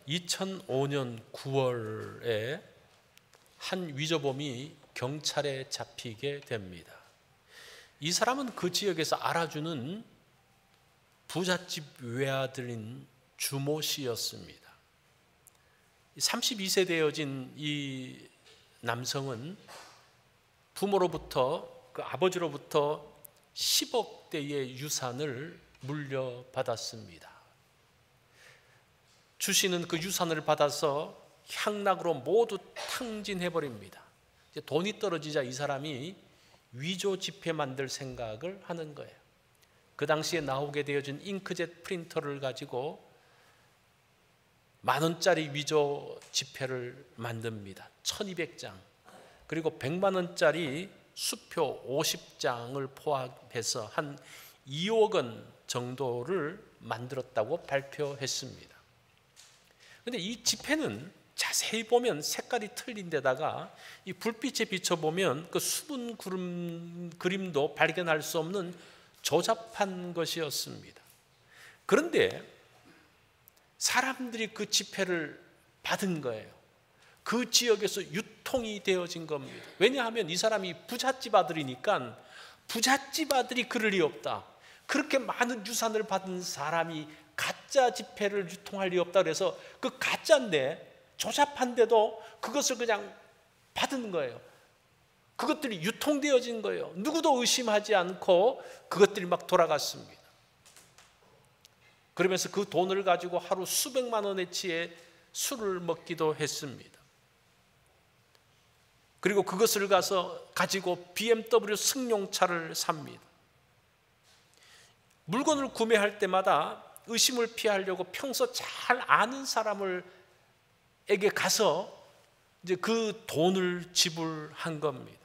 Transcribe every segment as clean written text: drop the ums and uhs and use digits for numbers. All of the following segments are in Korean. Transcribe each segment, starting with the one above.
2005년 9월에 한 위조범이 경찰에 잡히게 됩니다. 이 사람은 그 지역에서 알아주는 부잣집 외아들인 주모 씨였습니다. 32세 되어진 이 남성은 부모로부터, 그 아버지로부터 10억대의 유산을 물려받았습니다. 주씨는 그 유산을 받아서 향락으로 모두 탕진해버립니다. 이제 돈이 떨어지자 이 사람이 위조 지폐 만들 생각을 하는 거예요. 그 당시에 나오게 되어진 잉크젯 프린터를 가지고 10,000원짜리 위조 지폐를 만듭니다. 1200장. 그리고 100만원짜리 수표 50장을 포함해서 한 2억 원 정도를 만들었다고 발표했습니다. 그런데 이 지폐는 자세히 보면 색깔이 틀린 데다가 이 불빛에 비춰보면 그 수분 그림도 발견할 수 없는 조잡한 것이었습니다. 그런데 사람들이 그 지폐를 받은 거예요. 그 지역에서 유통이 되어진 겁니다. 왜냐하면 이 사람이 부잣집 아들이니까 부잣집 아들이 그럴 리 없다. 그렇게 많은 유산을 받은 사람이 가짜 지폐를 유통할 리 없다. 그래서 그 가짜인데 조잡한데도 그것을 그냥 받은 거예요. 그것들이 유통되어진 거예요. 누구도 의심하지 않고 그것들이 막 돌아갔습니다. 그러면서 그 돈을 가지고 하루 수백만 원어치의 술을 먹기도 했습니다. 그리고 그것을 가지고 BMW 승용차를 삽니다. 물건을 구매할 때마다 의심을 피하려고 평소 잘 아는 사람에게 가서 이제 그 돈을 지불한 겁니다.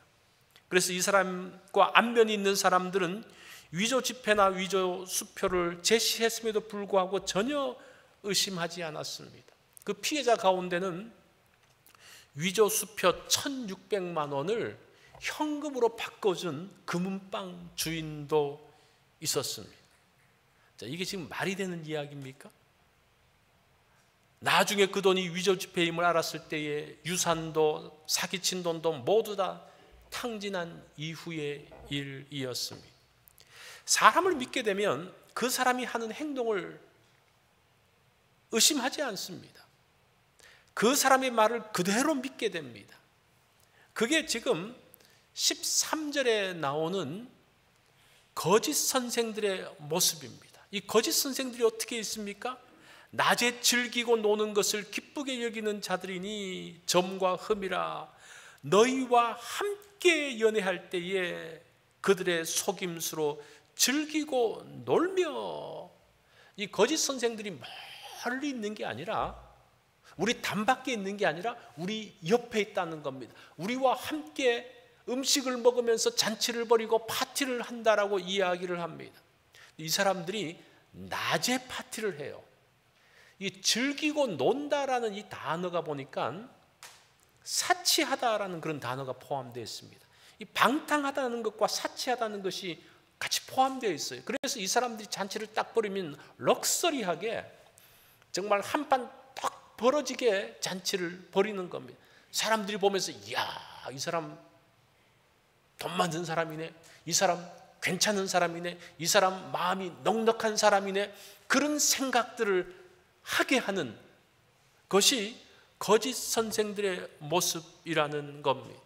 그래서 이 사람과 안면이 있는 사람들은 위조 지폐나 위조 수표를 제시했음에도 불구하고 전혀 의심하지 않았습니다. 그 피해자 가운데는 위조 수표 1,600만 원을 현금으로 바꿔준 금은방 주인도 있었습니다. 자, 이게 지금 말이 되는 이야기입니까? 나중에 그 돈이 위조 지폐임을 알았을 때에 유산도 사기친 돈도 모두 다 탕진한 이후의 일이었습니다. 사람을 믿게 되면 그 사람이 하는 행동을 의심하지 않습니다. 그 사람의 말을 그대로 믿게 됩니다. 그게 지금 13절에 나오는 거짓 선생들의 모습입니다. 이 거짓 선생들이 어떻게 있습니까? 낮에 즐기고 노는 것을 기쁘게 여기는 자들이니 점과 흠이라. 너희와 함께 연애할 때에 그들의 속임수로 즐기고 놀며. 이 거짓 선생들이 멀리 있는 게 아니라, 우리 단밖에 있는 게 아니라 우리 옆에 있다는 겁니다. 우리와 함께 음식을 먹으면서 잔치를 벌이고 파티를 한다라고 이야기를 합니다. 이 사람들이 낮에 파티를 해요. 이 즐기고 논다라는 이 단어가 보니까 사치하다라는 그런 단어가 포함되어 있습니다. 이 방탕하다는 것과 사치하다는 것이 같이 포함되어 있어요. 그래서 이 사람들이 잔치를 딱 벌이면 럭셔리하게 정말 한판 딱 벌어지게 잔치를 벌이는 겁니다. 사람들이 보면서 이야, 이 사람 돈 많은 사람이네, 이 사람 괜찮은 사람이네, 이 사람 마음이 넉넉한 사람이네, 그런 생각들을 하게 하는 것이 거짓 선생들의 모습이라는 겁니다.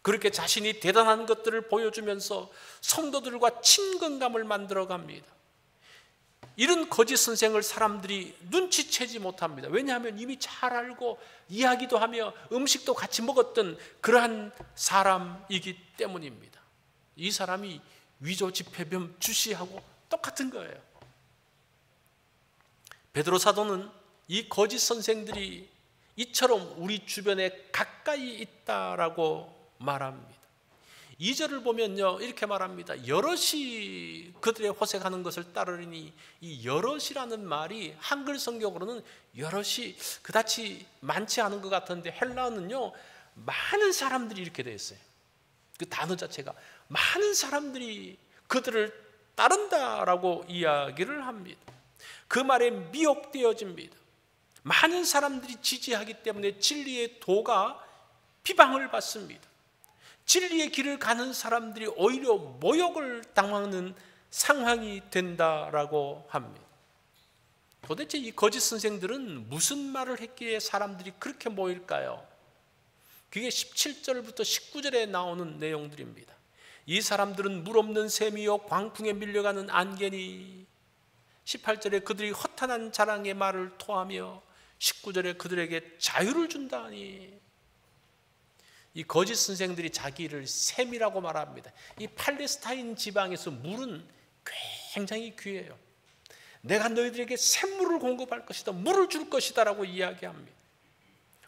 그렇게 자신이 대단한 것들을 보여주면서 성도들과 친근감을 만들어갑니다. 이런 거짓 선생을 사람들이 눈치채지 못합니다. 왜냐하면 이미 잘 알고 이야기도 하며 음식도 같이 먹었던 그러한 사람이기 때문입니다. 이 사람이 위조 지폐범 주씨하고 똑같은 거예요. 베드로 사도는 이 거짓 선생들이 이처럼 우리 주변에 가까이 있다라고 말합니다. 2절을 보면요, 이렇게 말합니다. 여럿이 그들의 호색하는 것을 따르니, 이 여럿이라는 말이 한글 성경으로는 여럿이 그다지 많지 않은 것 같은데 헬라어는요 많은 사람들이 이렇게 되어 있어요. 그 단어 자체가 많은 사람들이 그들을 따른다라고 이야기를 합니다. 그 말에 미혹되어집니다. 많은 사람들이 지지하기 때문에 진리의 도가 비방을 받습니다. 진리의 길을 가는 사람들이 오히려 모욕을 당하는 상황이 된다라고 합니다. 도대체 이 거짓 선생들은 무슨 말을 했기에 사람들이 그렇게 모일까요? 그게 17절부터 19절에 나오는 내용들입니다. 이 사람들은 물 없는 샘이요 광풍에 밀려가는 안개니, 18절에 그들이 허탄한 자랑의 말을 토하며 19절에 그들에게 자유를 준다니. 이 거짓 선생들이 자기를 샘이라고 말합니다. 이 팔레스타인 지방에서 물은 굉장히 귀해요. 내가 너희들에게 샘물을 공급할 것이다, 물을 줄 것이다 라고 이야기합니다.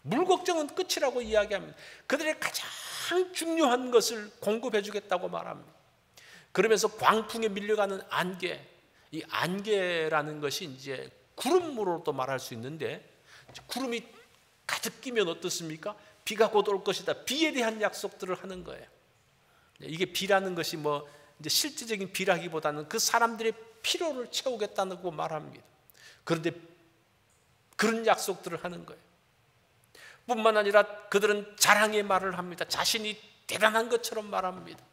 물 걱정은 끝이라고 이야기합니다. 그들의 가장 중요한 것을 공급해 주겠다고 말합니다. 그러면서 광풍에 밀려가는 안개, 이 안개라는 것이 이제 구름으로도 말할 수 있는데, 구름이 가득 끼면 어떻습니까? 비가 곧 올 것이다, 비에 대한 약속들을 하는 거예요. 이게 비라는 것이 뭐 이제 실질적인 비라기보다는 그 사람들의 필요를 채우겠다고 말합니다. 그런데 그런 약속들을 하는 거예요. 뿐만 아니라 그들은 자랑의 말을 합니다. 자신이 대단한 것처럼 말합니다.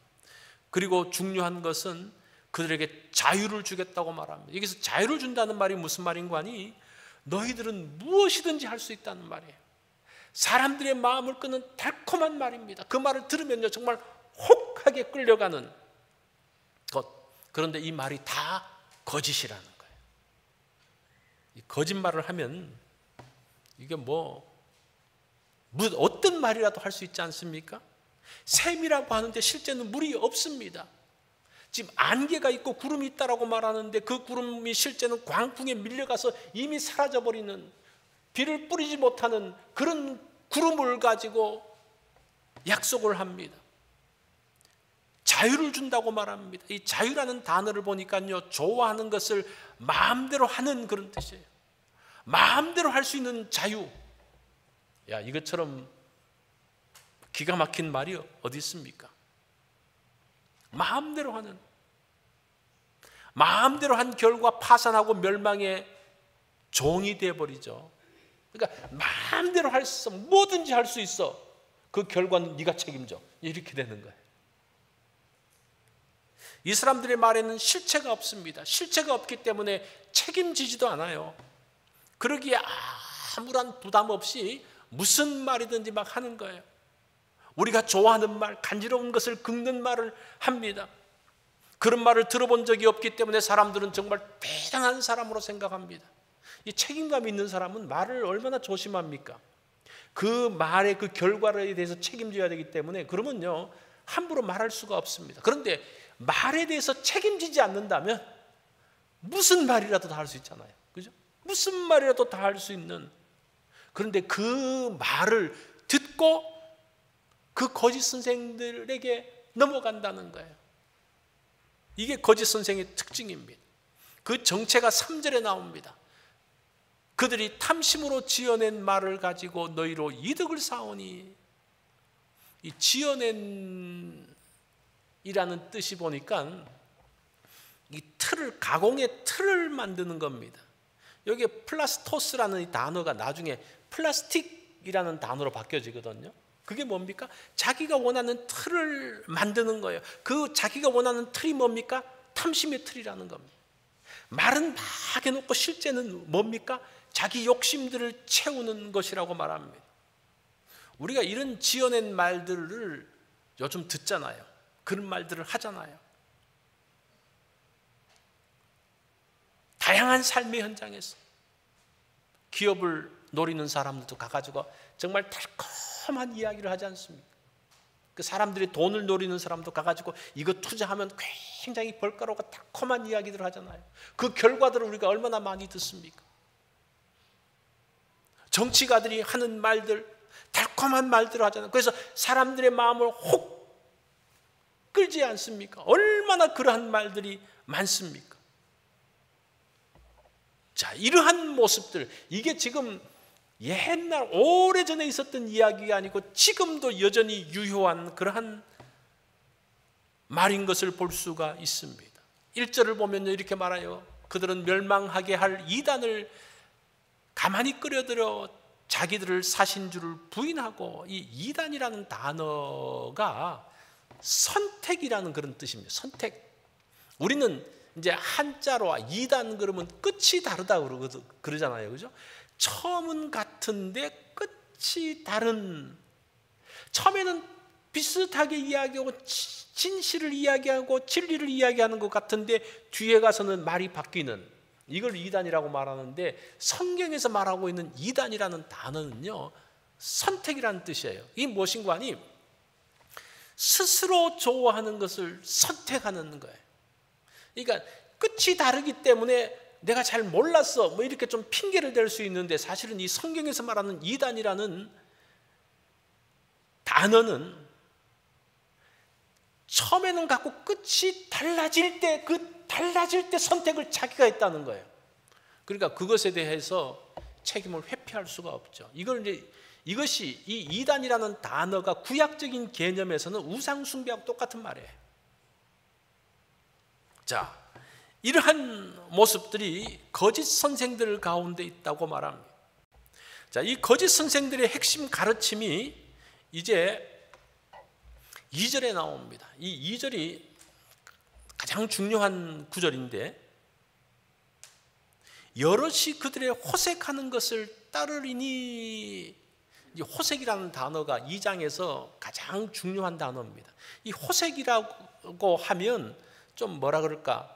그리고 중요한 것은 그들에게 자유를 주겠다고 말합니다. 여기서 자유를 준다는 말이 무슨 말인가 하니, 너희들은 무엇이든지 할 수 있다는 말이에요. 사람들의 마음을 끄는 달콤한 말입니다. 그 말을 들으면요 정말 혹하게 끌려가는 것. 그런데 이 말이 다 거짓이라는 거예요. 이 거짓말을 하면 이게 어떤 말이라도 할 수 있지 않습니까? 샘이라고 하는데 실제는 물이 없습니다. 지금 안개가 있고 구름이 있다라고 말하는데 그 구름이 실제는 광풍에 밀려가서 이미 사라져버리는, 비를 뿌리지 못하는 그런 구름을 가지고 약속을 합니다. 자유를 준다고 말합니다. 이 자유라는 단어를 보니까요, 좋아하는 것을 마음대로 하는 그런 뜻이에요. 마음대로 할 수 있는 자유. 야, 이것처럼 기가 막힌 말이 어디 있습니까? 마음대로 하는, 마음대로 한 결과 파산하고 멸망의 종이 되어버리죠. 그러니까 마음대로 할 수 있어, 뭐든지 할 수 있어, 그 결과는 네가 책임져, 이렇게 되는 거예요. 이 사람들의 말에는 실체가 없습니다. 실체가 없기 때문에 책임지지도 않아요. 그러기에 아무런 부담 없이 무슨 말이든지 막 하는 거예요. 우리가 좋아하는 말, 간지러운 것을 긁는 말을 합니다. 그런 말을 들어본 적이 없기 때문에 사람들은 정말 대단한 사람으로 생각합니다. 이 책임감 있는 사람은 말을 얼마나 조심합니까? 그 말의 그 결과에 대해서 책임져야 되기 때문에, 그러면요 함부로 말할 수가 없습니다. 그런데 말에 대해서 책임지지 않는다면 무슨 말이라도 다 할 수 있잖아요. 그죠? 무슨 말이라도 다 할 수 있는. 그런데 그 말을 듣고 그 거짓 선생들에게 넘어간다는 거예요. 이게 거짓 선생의 특징입니다. 그 정체가 3절에 나옵니다. 그들이 탐심으로 지어낸 말을 가지고 너희로 이득을 쌓으니, 이 지어낸이라는 뜻이 보니까 이 틀을, 가공의 틀을 만드는 겁니다. 여기에 플라스토스라는 이 단어가 나중에 플라스틱이라는 단어로 바뀌어지거든요. 그게 뭡니까? 자기가 원하는 틀을 만드는 거예요. 그 자기가 원하는 틀이 뭡니까? 탐심의 틀이라는 겁니다. 말은 막 해놓고 실제는 뭡니까? 자기 욕심들을 채우는 것이라고 말합니다. 우리가 이런 지어낸 말들을 요즘 듣잖아요. 그런 말들을 하잖아요. 다양한 삶의 현장에서 기업을 노리는 사람들도 가가지고 정말 달콤한 이야기를 하지 않습니까? 그 사람들이 돈을 노리는 사람도 가가지고 이거 투자하면 굉장히 벌가로가 달콤한 이야기들을 하잖아요. 그 결과들을 우리가 얼마나 많이 듣습니까? 정치가들이 하는 말들, 달콤한 말들을 하잖아요. 그래서 사람들의 마음을 혹 끌지 않습니까? 얼마나 그러한 말들이 많습니까? 자, 이러한 모습들, 이게 지금 옛날 오래전에 있었던 이야기가 아니고 지금도 여전히 유효한 그러한 말인 것을 볼 수가 있습니다. 1절을 보면 이렇게 말해요. 그들은 멸망하게 할 이단을 가만히 끌어들여 자기들을 사신 줄을 부인하고, 이 이단이라는 단어가 선택이라는 그런 뜻입니다. 선택. 우리는 이제 한자로 이단 그러면 끝이 다르다고 그러잖아요. 그죠? 처음은 같은데 끝이 다른. 처음에는 비슷하게 이야기하고 진실을 이야기하고 진리를 이야기하는 것 같은데 뒤에 가서는 말이 바뀌는, 이걸 이단이라고 말하는데, 성경에서 말하고 있는 이단이라는 단어는요, 선택이라는 뜻이에요. 이게 무엇인가 하니 스스로 좋아하는 것을 선택하는 거예요. 그러니까 끝이 다르기 때문에 내가 잘 몰랐어 뭐 이렇게 좀 핑계를 댈 수 있는데, 사실은 이 성경에서 말하는 이단이라는 단어는 처음에는 같고 끝이 달라질 때, 달라질 때 선택을 자기가 했다는 거예요. 그러니까 그것에 대해서 책임을 회피할 수가 없죠. 이것이 이 이단이라는 단어가 구약적인 개념에서는 우상 숭배하고 똑같은 말이에요. 자, 이러한 모습들이 거짓 선생들 가운데 있다고 말합니다. 자, 이 거짓 선생들의 핵심 가르침이 이제 2절에 나옵니다. 이 2절이 가장 중요한 구절인데, 여럿이 그들의 호색하는 것을 따르리니, 이 호색이라는 단어가 2장에서 가장 중요한 단어입니다. 이 호색이라고 하면 좀 뭐라 그럴까,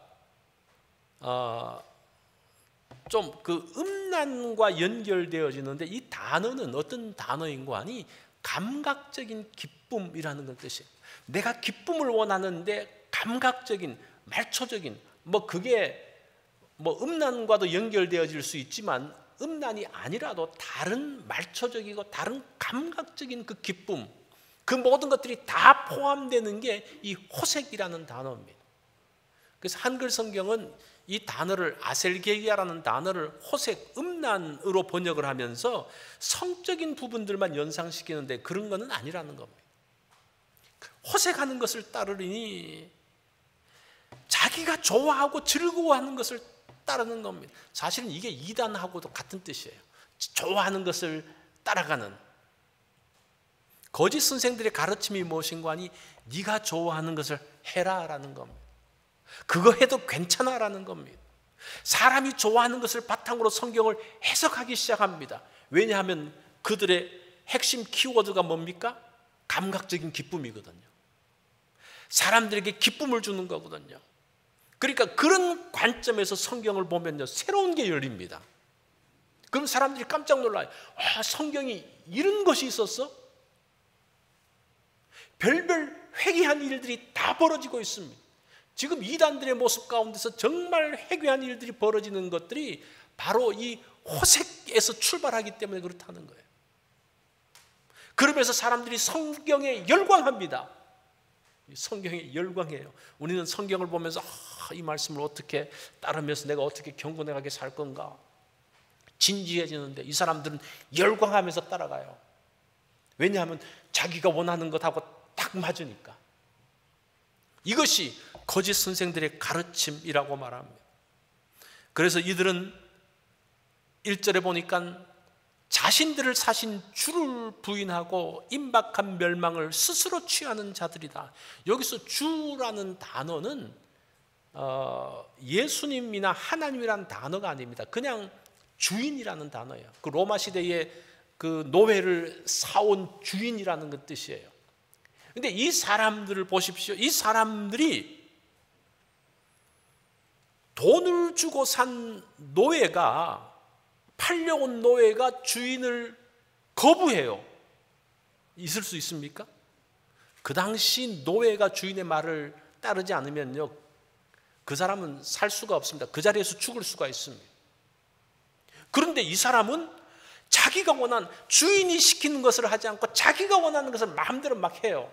좀 그 음란과 연결되어지는데, 이 단어는 어떤 단어인고 하니 감각적인 기쁨이라는 걸 뜻이에요. 내가 기쁨을 원하는데 감각적인, 말초적인, 뭐 그게 뭐 음란과도 연결되어질 수 있지만 음란이 아니라도 다른 말초적이고 다른 감각적인 그 기쁨, 그 모든 것들이 다 포함되는 게 이 호색이라는 단어입니다. 그래서 한글 성경은 이 단어를, 아셀게이아라는 단어를 호색, 음란으로 번역을 하면서 성적인 부분들만 연상시키는데 그런 것은 아니라는 겁니다. 호색하는 것을 따르리니 자기가 좋아하고 즐거워하는 것을 따르는 겁니다. 사실은 이게 이단하고도 같은 뜻이에요. 좋아하는 것을 따라가는. 거짓 선생들의 가르침이 무엇인가 하니 네가 좋아하는 것을 해라라는 겁니다. 그거 해도 괜찮아라는 겁니다. 사람이 좋아하는 것을 바탕으로 성경을 해석하기 시작합니다. 왜냐하면 그들의 핵심 키워드가 뭡니까? 감각적인 기쁨이거든요. 사람들에게 기쁨을 주는 거거든요. 그러니까 그런 관점에서 성경을 보면요, 새로운 게 열립니다. 그럼 사람들이 깜짝 놀라요. 아, 성경이 이런 것이 있었어? 별별 회개한 일들이 다 벌어지고 있습니다. 지금 이단들의 모습 가운데서 정말 회개한 일들이 벌어지는 것들이 바로 이 호색에서 출발하기 때문에 그렇다는 거예요. 그러면서 사람들이 성경에 열광합니다. 성경에 열광해요. 우리는 성경을 보면서 이 말씀을 어떻게 따르면서 내가 어떻게 경건하게 살 건가 진지해지는데, 이 사람들은 열광하면서 따라가요. 왜냐하면 자기가 원하는 것하고 딱 맞으니까. 이것이 거짓 선생들의 가르침이라고 말합니다. 그래서 이들은 1절에 보니까 자신들을 사신 주를 부인하고 임박한 멸망을 스스로 취하는 자들이다. 여기서 주라는 단어는 예수님이나 하나님이라는 단어가 아닙니다. 그냥 주인이라는 단어예요. 그 로마 시대에 그 노예를 사온 주인이라는 그 뜻이에요. 근데 이 사람들을 보십시오. 이 사람들이 돈을 주고 산 노예가, 팔려온 노예가 주인을 거부해요. 있을 수 있습니까? 그 당시 노예가 주인의 말을 따르지 않으면요, 그 사람은 살 수가 없습니다. 그 자리에서 죽을 수가 있습니다. 그런데 이 사람은 자기가 원한, 주인이 시키는 것을 하지 않고 자기가 원하는 것을 마음대로 막 해요.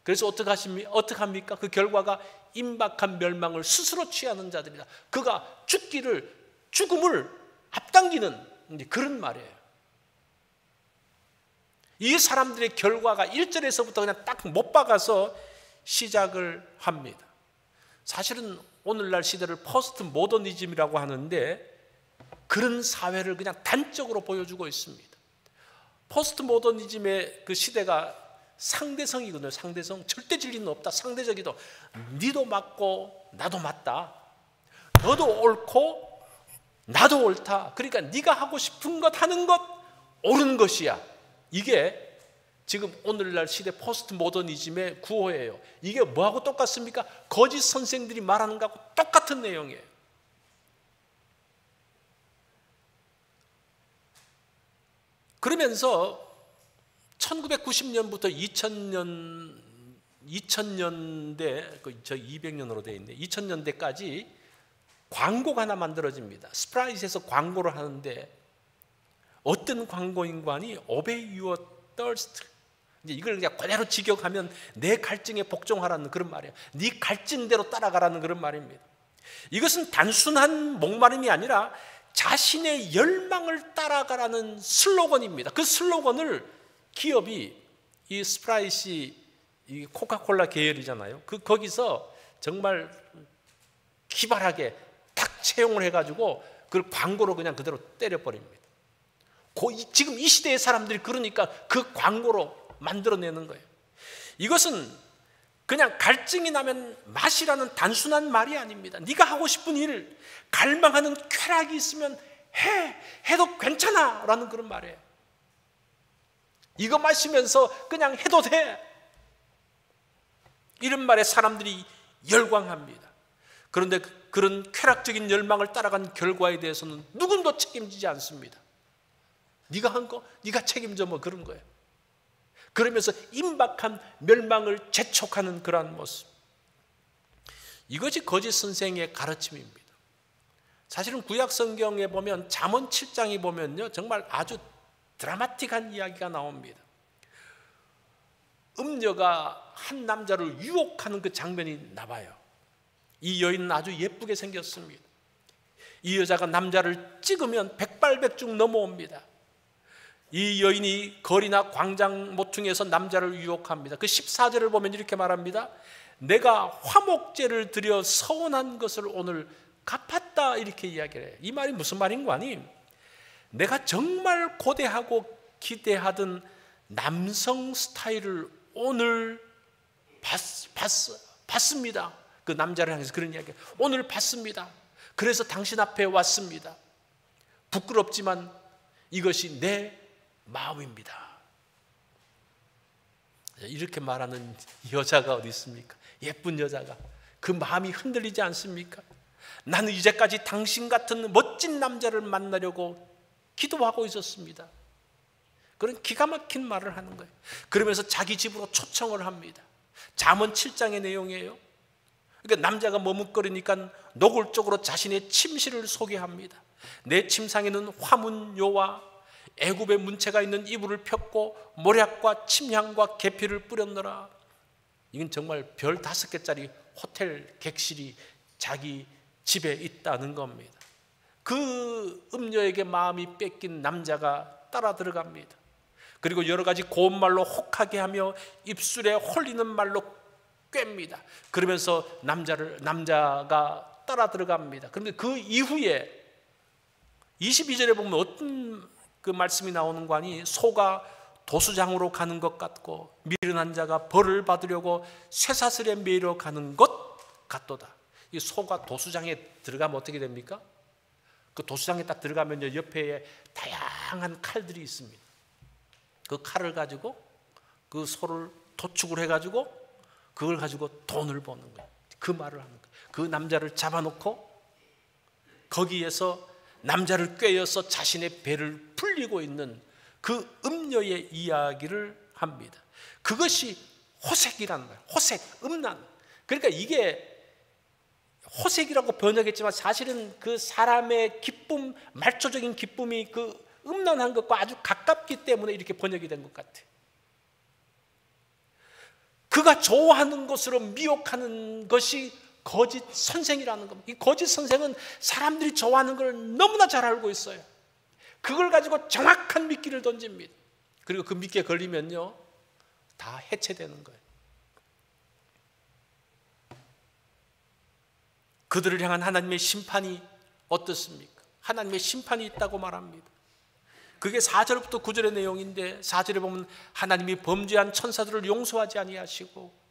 그래서 어떻게 합니까? 그 결과가 임박한 멸망을 스스로 취하는 자들이다. 그가 죽음을 앞당기는 그런 말이에요. 이 사람들의 결과가 1절에서부터 그냥 딱 못 박아서 시작을 합니다. 사실은 오늘날 시대를 포스트 모더니즘이라고 하는데, 그런 사회를 그냥 단적으로 보여주고 있습니다. 포스트 모더니즘의 그 시대가 상대성이거든요. 상대성. 절대 진리는 없다. 상대적이도. 니도 맞고 나도 맞다. 너도 옳고 나도 옳다. 그러니까 네가 하고 싶은 것 하는 것 옳은 것이야. 이게 지금 오늘날 시대 포스트 모더니즘의 구호예요. 이게 뭐하고 똑같습니까? 거짓 선생들이 말하는 것하고 똑같은 내용이에요. 그러면서 1990년부터 2000년대, 저 200년으로 되어 있는데 2000년대까지 광고가 하나 만들어집니다. 스프라잇에서 광고를 하는데 어떤 광고인관이 Obey your thirst. 이제 이걸 그냥 그대로 직역하면 내 갈증에 복종하라는 그런 말이에요. 네 갈증대로 따라가라는 그런 말입니다. 이것은 단순한 목마름이 아니라 자신의 열망을 따라가라는 슬로건입니다. 그 슬로건을 기업이, 이 스프라잇이 이 코카콜라 계열이잖아요. 거기서 정말 기발하게 탁 채용을 해가지고 그걸 광고로 그냥 그대로 때려버립니다. 지금 이 시대의 사람들이 그러니까 그 광고로 만들어내는 거예요. 이것은 그냥 갈증이 나면 마시라는 단순한 말이 아닙니다. 네가 하고 싶은 일, 갈망하는 쾌락이 있으면 해도 괜찮아 라는 그런 말이에요. 이거 마시면서 그냥 해도 돼, 이런 말에 사람들이 열광합니다. 그런데 그런 쾌락적인 열망을 따라간 결과에 대해서는 누구도 책임지지 않습니다. 네가 한 거 네가 책임져, 뭐 그런 거예요. 그러면서 임박한 멸망을 재촉하는 그러한 모습, 이것이 거짓 선생의 가르침입니다. 사실은 구약 성경에 보면 잠언 7장에 보면요, 정말 아주 드라마틱한 이야기가 나옵니다. 음녀가 한 남자를 유혹하는 그 장면이 나와요. 이 여인은 아주 예쁘게 생겼습니다. 이 여자가 남자를 찍으면 백발백중 넘어옵니다. 이 여인이 거리나 광장 모퉁이에서 남자를 유혹합니다. 그 14절을 보면 이렇게 말합니다. 내가 화목제를 드려 서운한 것을 오늘 갚았다, 이렇게 이야기를 해요. 이 말이 무슨 말인 거 아니? 내가 정말 고대하고 기대하던 남성 스타일을 오늘 봤습니다. 그 남자를 향해서 그런 이야기, 오늘 봤습니다. 그래서 당신 앞에 왔습니다. 부끄럽지만 이것이 내 마음입니다. 이렇게 말하는 여자가 어디 있습니까? 예쁜 여자가. 그 마음이 흔들리지 않습니까? 나는 이제까지 당신 같은 멋진 남자를 만나려고 기도하고 있었습니다. 그런 기가 막힌 말을 하는 거예요. 그러면서 자기 집으로 초청을 합니다. 잠언 7장의 내용이에요. 그러니까 남자가 머뭇거리니까 노골적으로 자신의 침실을 소개합니다. 내 침상에는 화문요와 애굽의 문체가 있는 이불을 폈고 모략과 침향과 계피를 뿌렸노라. 이건 정말 별 5개짜리 호텔 객실이 자기 집에 있다는 겁니다. 그 음녀에게 마음이 뺏긴 남자가 따라 들어갑니다. 그리고 여러 가지 고운 말로 혹하게 하며 입술에 홀리는 말로 꿰입니다. 그러면서 남자가 따라 들어갑니다. 그런데 그 이후에 22절에 보면 어떤 그 말씀이 나오는 거 아니? 소가 도수장으로 가는 것 같고 미련한 자가 벌을 받으려고 쇠사슬에 매이러 가는 것 같도다. 이 소가 도수장에 들어가면 어떻게 됩니까? 그 도수장에 딱 들어가면요, 옆에 다양한 칼들이 있습니다. 그 칼을 가지고 그 소를 도축을 해가지고 그걸 가지고 돈을 버는 거예요. 그 말을 하는 거예요. 그 남자를 잡아놓고 거기에서 남자를 꿰어서 자신의 배를 풀리고 있는 그 음녀의 이야기를 합니다. 그것이 호색이라는 거예요. 호색, 음란. 그러니까 이게 호색이라고 번역했지만 사실은 그 사람의 기쁨, 말초적인 기쁨이 그 음란한 것과 아주 가깝기 때문에 이렇게 번역이 된 것 같아요. 그가 좋아하는 것으로 미혹하는 것이 거짓 선생이라는 겁니다. 이 거짓 선생은 사람들이 좋아하는 걸 너무나 잘 알고 있어요. 그걸 가지고 정확한 미끼를 던집니다. 그리고 그 미끼에 걸리면요, 다 해체되는 거예요. 그들을 향한 하나님의 심판이 어떻습니까? 하나님의 심판이 있다고 말합니다. 그게 4절부터 9절의 내용인데 4절에 보면 하나님이 범죄한 천사들을 용서하지 아니하시고,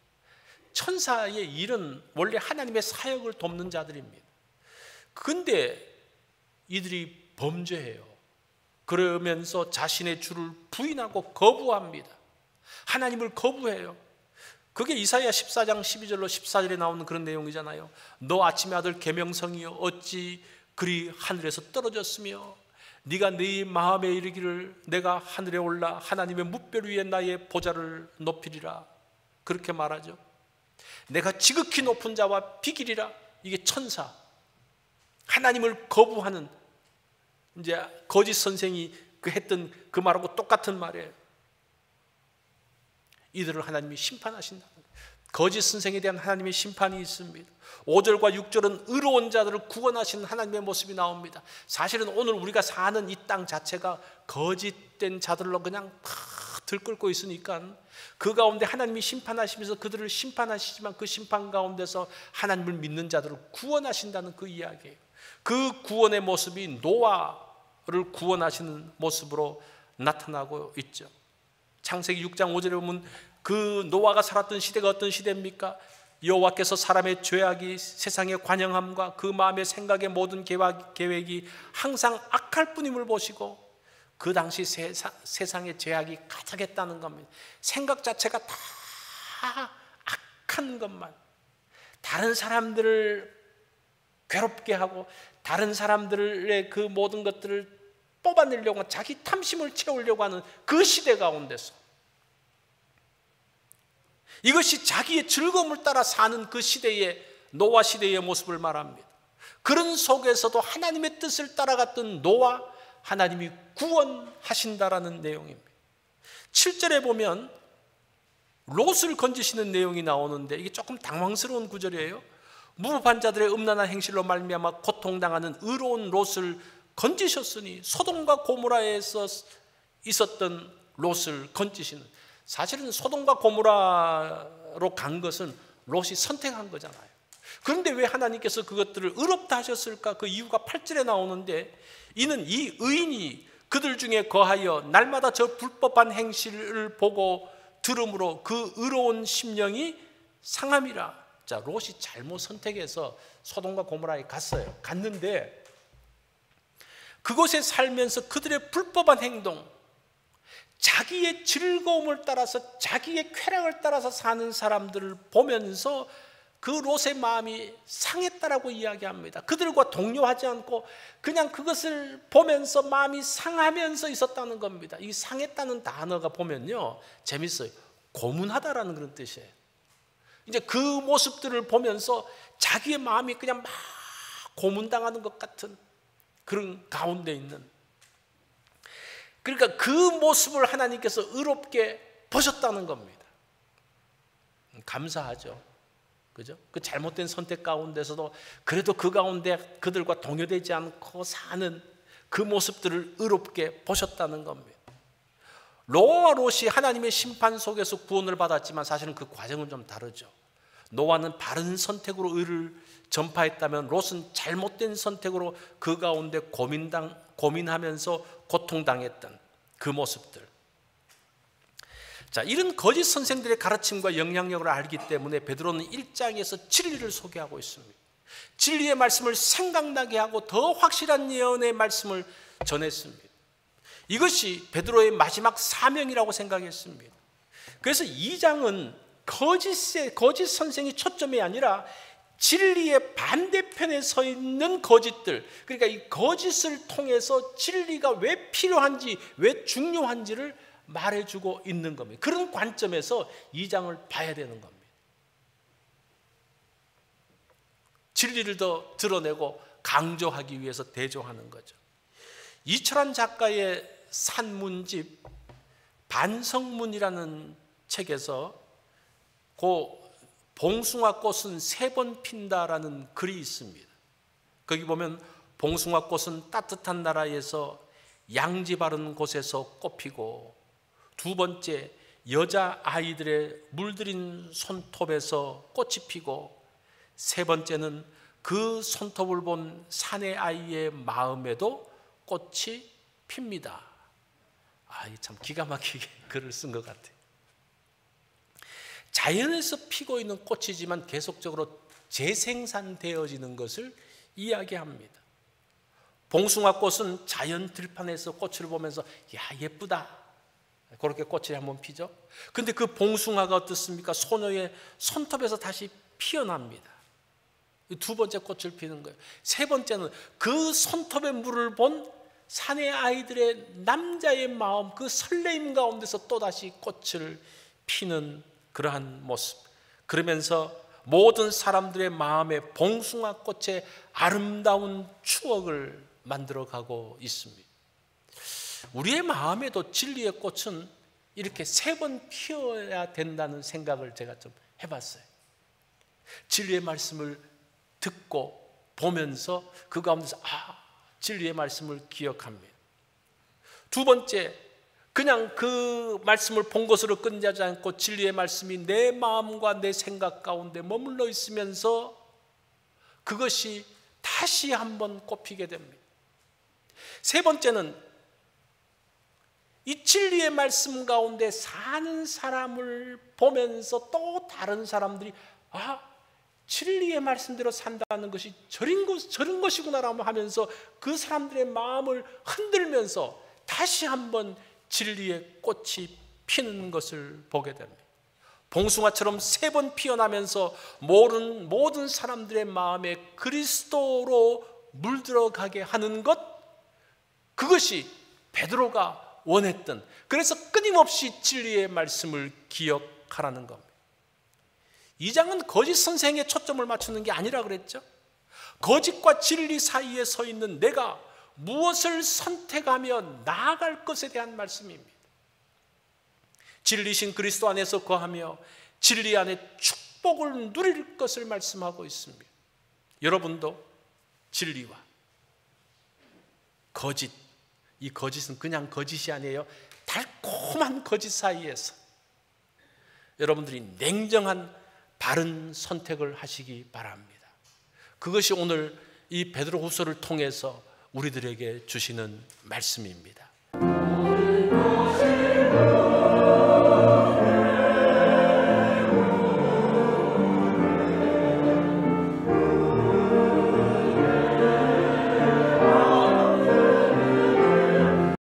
천사의 일은 원래 하나님의 사역을 돕는 자들입니다. 근데 이들이 범죄해요. 그러면서 자신의 주를 부인하고 거부합니다. 하나님을 거부해요. 그게 이사야 14장 12절로 14절에 나오는 그런 내용이잖아요. 너 아침의 아들 계명성이여 어찌 그리 하늘에서 떨어졌으며 네가 네 마음에 이르기를 내가 하늘에 올라 하나님의 뭇별 위에 나의 보좌를 높이리라, 그렇게 말하죠. 내가 지극히 높은 자와 비기리라. 이게 천사, 하나님을 거부하는 이제 거짓 선생이 했던 그 말하고 똑같은 말이에요. 이들을 하나님이 심판하신다. 거짓 선생에 대한 하나님의 심판이 있습니다. 5절과 6절은 의로운 자들을 구원하시는 하나님의 모습이 나옵니다. 사실은 오늘 우리가 사는 이 땅 자체가 거짓된 자들로 그냥 팍 들끓고 있으니까 그 가운데 하나님이 심판하시면서 그들을 심판하시지만 그 심판 가운데서 하나님을 믿는 자들을 구원하신다는 그 이야기예요. 그 구원의 모습이 노아를 구원하시는 모습으로 나타나고 있죠. 창세기 6장 5절에 보면 그 노아가 살았던 시대가 어떤 시대입니까? 여호와께서 사람의 죄악이 세상의 관영함과 그 마음의 생각의 모든 계획이 항상 악할 뿐임을 보시고, 그 당시 세상의 죄악이 가득했다는 겁니다. 생각 자체가 다 악한 것만, 다른 사람들을 괴롭게 하고 다른 사람들의 그 모든 것들을 뽑아내려고, 자기 탐심을 채우려고 하는 그 시대 가운데서, 이것이 자기의 즐거움을 따라 사는 그 시대의 노아 시대의 모습을 말합니다. 그런 속에서도 하나님의 뜻을 따라갔던 노아, 하나님이 구원하신다라는 내용입니다. 7절에 보면 롯을 건지시는 내용이 나오는데 이게 조금 당황스러운 구절이에요. 무법한 자들의 음란한 행실로 말미암아 고통당하는 의로운 롯을 건지셨으니, 소돔과 고모라에서 있었던 롯을 건지시는, 사실은 소돔과 고모라로 간 것은 롯이 선택한 거잖아요. 그런데 왜 하나님께서 그것들을 의롭다 하셨을까? 그 이유가 8절에 나오는데, 이는 이 의인이 그들 중에 거하여 날마다 저 불법한 행실을 보고 들음으로 그 의로운 심령이 상함이라. 자, 롯이 잘못 선택해서 소돔과 고모라에 갔는데 그곳에 살면서 그들의 불법한 행동, 자기의 즐거움을 따라서 자기의 쾌락을 따라서 사는 사람들을 보면서 그 롯의 마음이 상했다라고 이야기합니다. 그들과 동요하지 않고 그냥 그것을 보면서 마음이 상하면서 있었다는 겁니다. 이 상했다는 단어가 보면요, 재밌어요. 고문하다라는 그런 뜻이에요. 이제 그 모습들을 보면서 자기의 마음이 그냥 막 고문당하는 것 같은 그런 가운데 있는, 그러니까 그 모습을 하나님께서 의롭게 보셨다는 겁니다. 감사하죠. 그죠? 그 잘못된 선택 가운데서도 그래도 그 가운데 그들과 동요되지 않고 사는 그 모습들을 의롭게 보셨다는 겁니다. 노아와 롯이 하나님의 심판 속에서 구원을 받았지만 사실은 그 과정은 좀 다르죠. 노아는 바른 선택으로 의를 전파했다면 롯은 잘못된 선택으로 그 가운데 고민하면서 고통당했던 그 모습들. 자, 이런 거짓 선생들의 가르침과 영향력을 알기 때문에 베드로는 1장에서 진리를 소개하고 있습니다. 진리의 말씀을 생각나게 하고 더 확실한 예언의 말씀을 전했습니다. 이것이 베드로의 마지막 사명이라고 생각했습니다. 그래서 2장은 거짓 선생이 초점이 아니라 진리의 반대편에 서 있는 거짓들, 그러니까 이 거짓을 통해서 진리가 왜 필요한지, 왜 중요한지를 말해주고 있는 겁니다. 그런 관점에서 2장을 봐야 되는 겁니다. 진리를 더 드러내고 강조하기 위해서 대조하는 거죠. 이철환 작가의 산문집 반성문이라는 책에서 그 봉숭아 꽃은 3번 핀다라는 글이 있습니다. 거기 보면 봉숭아 꽃은 따뜻한 나라에서 양지 바른 곳에서 꽃피고, 2번째 여자아이들의 물들인 손톱에서 꽃이 피고, 3번째는 그 손톱을 본 사내 아이의 마음에도 꽃이 핍니다. 참 기가 막히게 글을 쓴 것 같아요. 자연에서 피고 있는 꽃이지만 계속적으로 재생산되어지는 것을 이야기합니다. 봉숭아 꽃은 자연 들판에서 꽃을 보면서 예쁘다, 그렇게 꽃이 한번 피죠. 근데 그 봉숭아가 어떻습니까? 소녀의 손톱에서 다시 피어납니다. 두 번째 꽃을 피는 거예요. 세 번째는 그 손톱에 물을 본 사내 아이들의 남자의 마음, 그 설레임 가운데서 또다시 꽃을 피는 그러한 모습. 그러면서 모든 사람들의 마음에 봉숭아 꽃의 아름다운 추억을 만들어가고 있습니다. 우리의 마음에도 진리의 꽃은 이렇게 세 번 피어야 된다는 생각을 제가 좀 해봤어요. 진리의 말씀을 듣고 보면서 그 가운데서 진리의 말씀을 기억합니다. 두 번째, 그냥 그 말씀을 본 것으로 끝나지 않고 진리의 말씀이 내 마음과 내 생각 가운데 머물러 있으면서 그것이 다시 한번 꽃피게 됩니다. 세 번째는 이 진리의 말씀 가운데 사는 사람을 보면서 또 다른 사람들이 진리의 말씀대로 산다는 것이 저런 것이구나라고 하면서 그 사람들의 마음을 흔들면서 다시 한번 진리의 꽃이 피는 것을 보게 됩니다. 봉숭아처럼 세 번 피어나면서 모든 사람들의 마음에 그리스도로 물들어가게 하는 것, 그것이 베드로가 원했던, 그래서 끊임없이 진리의 말씀을 기억하라는 겁니다. 이 장은 거짓 선생에 초점을 맞추는 게 아니라 그랬죠. 거짓과 진리 사이에 서 있는 내가 무엇을 선택하며 나아갈 것에 대한 말씀입니다. 진리신 그리스도 안에서 거하며 진리 안에 축복을 누릴 것을 말씀하고 있습니다. 여러분도 진리와 거짓, 이 거짓은 그냥 거짓이 아니에요. 달콤한 거짓 사이에서 여러분들이 냉정한 바른 선택을 하시기 바랍니다. 그것이 오늘 이 베드로후서를 통해서 우리들에게 주시는 말씀입니다.